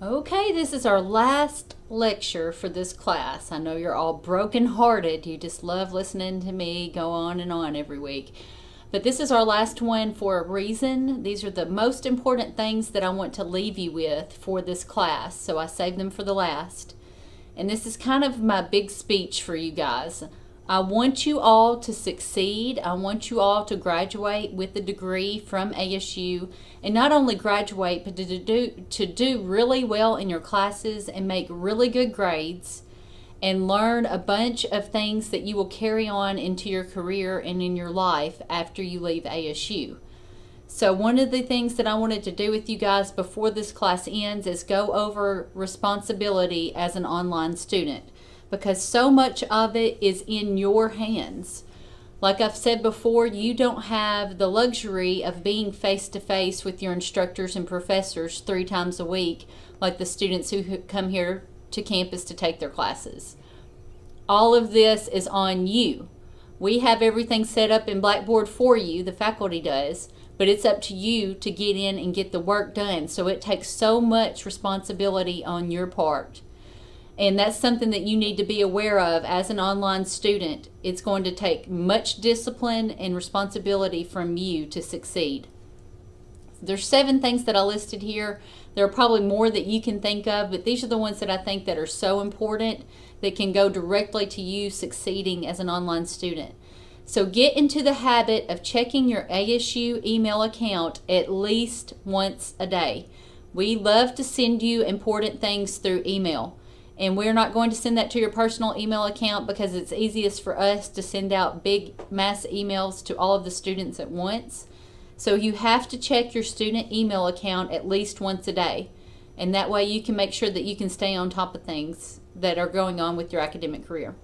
Okay, this is our last lecture for this class. I know you're all broken-hearted. You just love listening to me go on and on every week. But this is our last one for a reason. These are the most important things that I want to leave you with for this class, so I saved them for the last. And this is kind of my big speech for you guys. I want you all to succeed. I want you all to graduate with a degree from ASU, and not only graduate, but to do really well in your classes and make really good grades and learn a bunch of things that you will carry on into your career and in your life after you leave ASU. So one of the things that I wanted to do with you guys before this class ends is go over responsibility as an online student, because so much of it is in your hands. Like I've said before, you don't have the luxury of being face-to-face with your instructors and professors 3 times a week like the students who come here to campus to take their classes. All of this is on you. We have everything set up in Blackboard for you, the faculty does, but it's up to you to get in and get the work done. So it takes so much responsibility on your part. And that's something that you need to be aware of as an online student. It's going to take much discipline and responsibility from you to succeed. There's 7 things that I listed here. There are probably more that you can think of, but these are the ones that I think that are so important that can go directly to you succeeding as an online student. So get into the habit of checking your ASU email account at least once a day. We love to send you important things through email. And we're not going to send that to your personal email account because it's easiest for us to send out big mass emails to all of the students at once. So you have to check your student email account at least once a day. And that way you can make sure that you can stay on top of things that are going on with your academic career.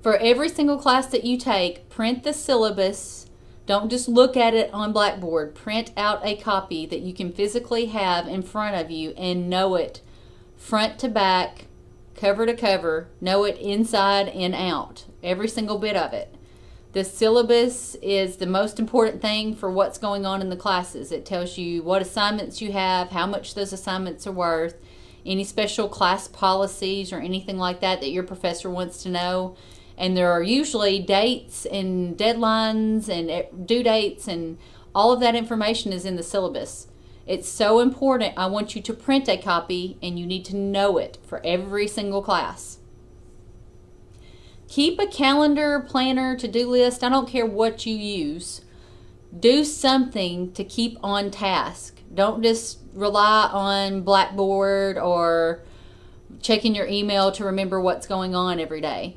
For every single class that you take, print the syllabus. Don't just look at it on Blackboard. Print out a copy that you can physically have in front of you and know it front to back, cover to cover, know it inside and out, every single bit of it. The syllabus is the most important thing for what's going on in the classes. It tells you what assignments you have, how much those assignments are worth, any special class policies or anything like that that your professor wants to know. And there are usually dates and deadlines and due dates, and all of that information is in the syllabus. It's so important. I want you to print a copy, and you need to know it for every single class. Keep a calendar, planner, to-do list. I don't care what you use. Do something to keep on task. Don't just rely on Blackboard or checking your email to remember what's going on every day.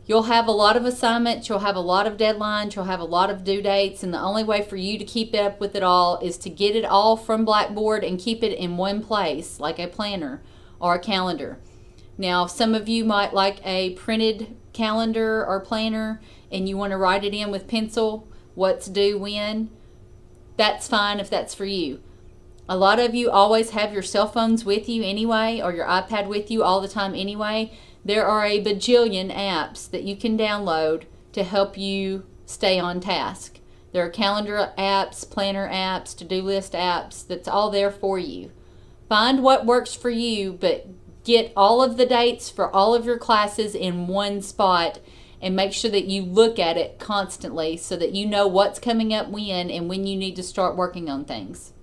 You'll have a lot of assignments, you'll have a lot of deadlines, you'll have a lot of due dates, and the only way for you to keep up with it all is to get it all from Blackboard and keep it in one place, like a planner or a calendar. Now, some of you might like a printed calendar or planner, and you want to write it in with pencil, what's due when. That's fine if that's for you. A lot of you always have your cell phones with you anyway, or your iPad with you all the time anyway. There are a bajillion apps that you can download to help you stay on task. There are calendar apps, planner apps, to-do list apps. That's all there for you. Find what works for you, but get all of the dates for all of your classes in one spot, and make sure that you look at it constantly so that you know what's coming up when and when you need to start working on things.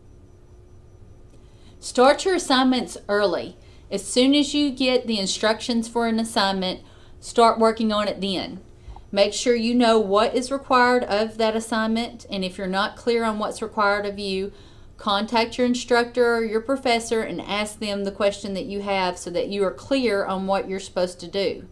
Start your assignments early. As soon as you get the instructions for an assignment, start working on it then. Make sure you know what is required of that assignment, and if you're not clear on what's required of you, contact your instructor or your professor and ask them the question that you have so that you are clear on what you're supposed to do.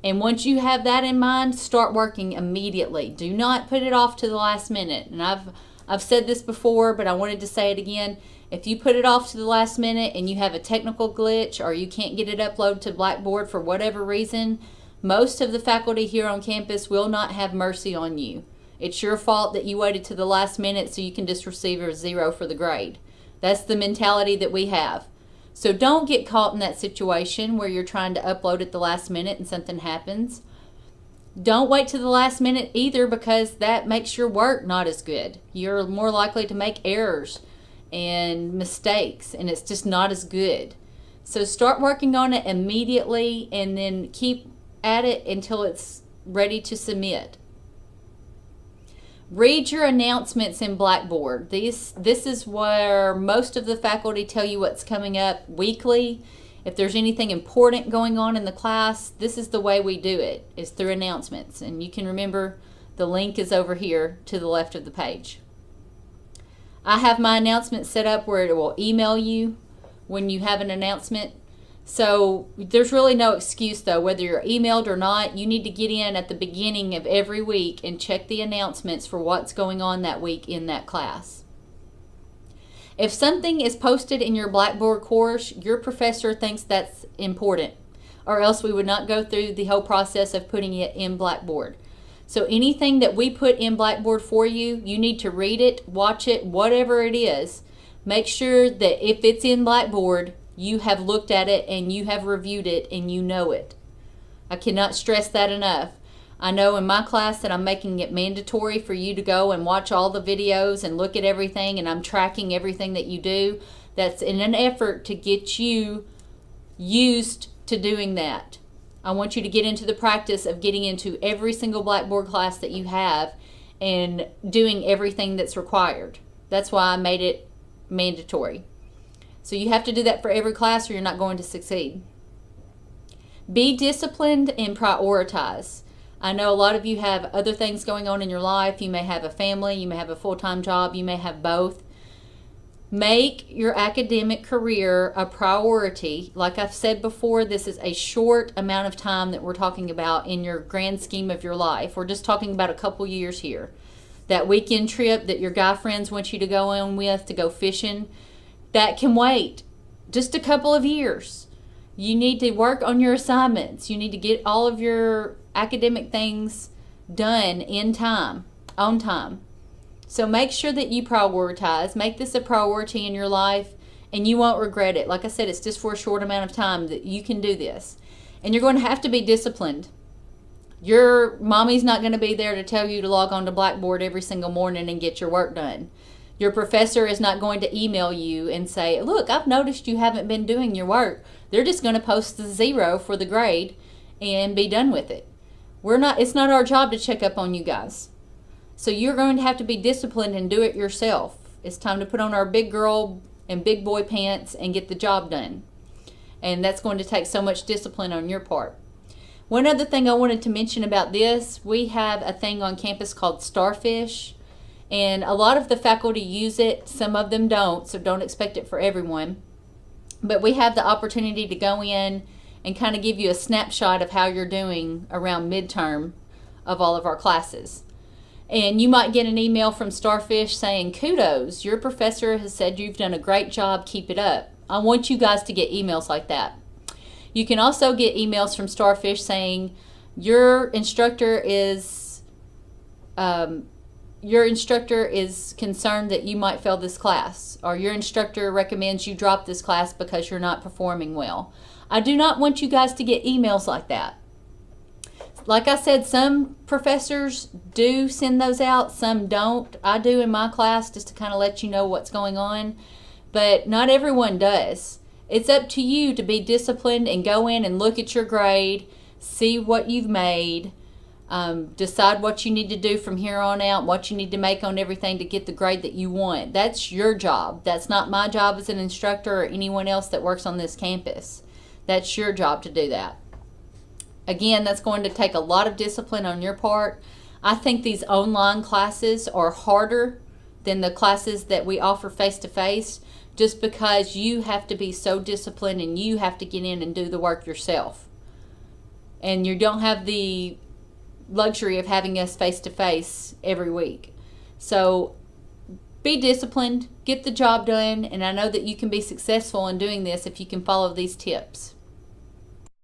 And once you have that in mind, start working immediately. Do not put it off to the last minute. And I've said this before, but I wanted to say it again. If you put it off to the last minute and you have a technical glitch or you can't get it uploaded to Blackboard for whatever reason, most of the faculty here on campus will not have mercy on you. It's your fault that you waited to the last minute so you can just receive a 0 for the grade. That's the mentality that we have. So don't get caught in that situation where you're trying to upload at the last minute and something happens. Don't wait to the last minute either, because that makes your work not as good. You're more likely to make errors. and mistakes, and it's just not as good. So start working on it immediately and then keep at it until it's ready to submit. Read your announcements in Blackboard. This is where most of the faculty tell you what's coming up weekly. If there's anything important going on in the class, this is the way we do it, is through announcements. And you can remember the link is over here to the left of the page. I have my announcements set up where it will email you when you have an announcement. So there's really no excuse though, whether you're emailed or not. You need to get in at the beginning of every week and check the announcements for what's going on that week in that class. If something is posted in your Blackboard course, your professor thinks that's important, or else we would not go through the whole process of putting it in Blackboard. So anything that we put in Blackboard for you, you need to read it, watch it, whatever it is. Make sure that if it's in Blackboard, you have looked at it and you have reviewed it and you know it. I cannot stress that enough. I know in my class that I'm making it mandatory for you to go and watch all the videos and look at everything, and I'm tracking everything that you do. That's in an effort to get you used to doing that. I want you to get into the practice of getting into every single Blackboard class that you have and doing everything that's required. That's why I made it mandatory. So you have to do that for every class or you're not going to succeed. Be disciplined and prioritize. I know a lot of you have other things going on in your life. You may have a family, you may have a full-time job, you may have both. Make your academic career a priority. Like I've said before, this is a short amount of time that we're talking about in your grand scheme of your life. We're just talking about a couple years here. That weekend trip that your guy friends want you to go on with to go fishing, that can wait just a couple of years. You need to work on your assignments. You need to get all of your academic things done in time, on time. So make sure that you prioritize. Make this a priority in your life and you won't regret it. Like I said, it's just for a short amount of time that you can do this. And you're going to have to be disciplined. Your mommy's not going to be there to tell you to log on to Blackboard every single morning and get your work done. Your professor is not going to email you and say, look, I've noticed you haven't been doing your work. They're just going to post the 0 for the grade and be done with it. It's not our job to check up on you guys. So you're going to have to be disciplined and do it yourself. It's time to put on our big girl and big boy pants and get the job done. And that's going to take so much discipline on your part. One other thing I wanted to mention about this, we have a thing on campus called Starfish. And a lot of the faculty use it, some of them don't, so don't expect it for everyone. But we have the opportunity to go in and kind of give you a snapshot of how you're doing around midterm of all of our classes. And you might get an email from Starfish saying, kudos, your professor has said you've done a great job, keep it up. I want you guys to get emails like that. You can also get emails from Starfish saying, your instructor is concerned that you might fail this class, or your instructor recommends you drop this class because you're not performing well. I do not want you guys to get emails like that. Like I said, some professors do send those out, some don't. I do in my class just to kind of let you know what's going on, but not everyone does. It's up to you to be disciplined and go in and look at your grade, see what you've made, decide what you need to do from here on out, what you need to make on everything to get the grade that you want. That's your job. That's not my job as an instructor or anyone else that works on this campus. That's your job to do that. Again, that's going to take a lot of discipline on your part. I think these online classes are harder than the classes that we offer face-to-face, just because you have to be so disciplined and you have to get in and do the work yourself. And you don't have the luxury of having us face-to-face every week. So be disciplined, get the job done, and I know that you can be successful in doing this if you can follow these tips.